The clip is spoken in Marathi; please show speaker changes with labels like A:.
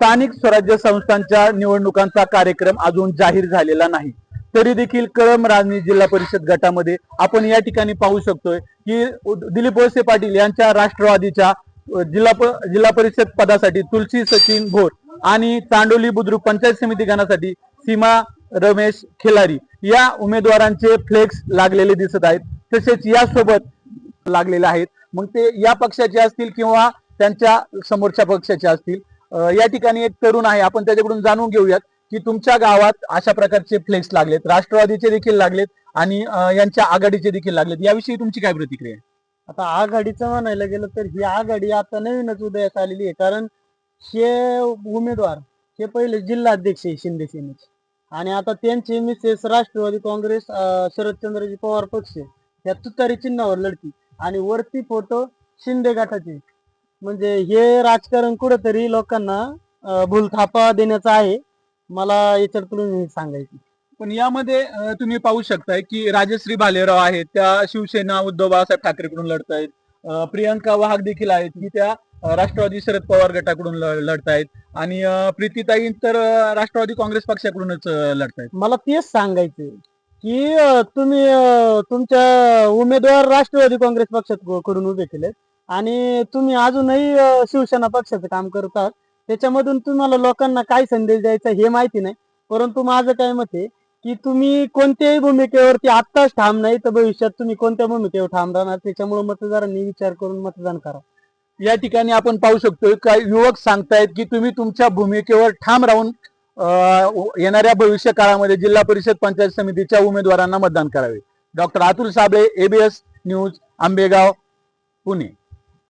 A: स्थानिक स्वराज्य संस्थांच्या निवडणुकांचा कार्यक्रम अजून जाहीर झालेला नाही, तरी देखील कळंब राजनी जिल्हा परिषद गटामध्ये आपण या ठिकाणी पाहू शकतोय की दिलीप वळसे पाटील यांच्या राष्ट्रवादीच्या जिल्हा परिषद पदासाठी तुलसी सचिन भोर आणि तांडोली बुद्रुक पंचायत समिती गणासाठी सीमा रमेश खिलारी या उमेदवारांचे फ्लेक्स लागलेले दिसत आहेत। तसेच यासोबत लागलेले आहेत, मग ते या पक्षाचे असतील किंवा त्यांच्या समोरच्या पक्षाचे असतील। या ठिकाणी एक तरुण आहे, आपण त्याच्याकडून जाणून घेऊयात की तुमच्या गावात अशा प्रकारचे फ्लेक्स लागलेत, राष्ट्रवादीचे देखील लागलेत आणि यांच्या आघाडीचे देखील लागलेत, याविषयी तुमची काय प्रतिक्रिया आहे?
B: आता आघाडीचं म्हणायला गेलं तर ही आघाडी आता नवीनच उदयास आलेली आहे, कारण हे उमेदवार हे पहिले जिल्हाध्यक्ष आहे शिंदे सेनेचे आणि आता त्यांचे मिसेस राष्ट्रवादी काँग्रेस शरदचंद्रजी पवार पक्ष या तुतारी चिन्हावर लढती आणि वरती फोटो शिंदे गटाचे। म्हणजे हे राजकारण कुठंतरी लोकांना भूलथापा देण्याचं आहे, मला याच्यातून सांगायचं।
A: पण यामध्ये तुम्ही पाहू शकताय की राजश्री भालेराव आहेत, त्या शिवसेना उद्धव बाळासाहेब ठाकरेकडून लढतायत। प्रियंका वाहक देखील आहेत की त्या राष्ट्रवादी शरद पवार गटाकडून लढतायत आणि प्रीतीताई तर राष्ट्रवादी काँग्रेस पक्षाकडूनच लढतायत।
B: मला तेच सांगायचं की तुम्ही तुमच्या उमेदवार राष्ट्रवादी काँग्रेस पक्षाकडून उभे केलेत आणि तुम्ही अजूनही शिवसेना पक्षाचं काम करतात, त्याच्यामधून तुम्हाला लोकांना काय संदेश द्यायचा हे माहिती नाही। परंतु माझं काय मत आहे की तुम्ही कोणत्याही भूमिकेवरती आत्ताच ठाम नाही तर भविष्यात तुम्ही कोणत्या भूमिकेवर ठाम राहणार, त्याच्यामुळे मतदारांनी विचार करून मतदान करा।
A: या ठिकाणी आपण पाहू शकतो काही युवक सांगतायत की तुम्ही तुमच्या भूमिकेवर ठाम राहून येणाऱ्या भविष्य काळामध्ये जिल्हा परिषद पंचायत समितीच्या उमेदवारांना मतदान करावे। Doctor Atul Sable, ABS news, Ambegaon, Pune.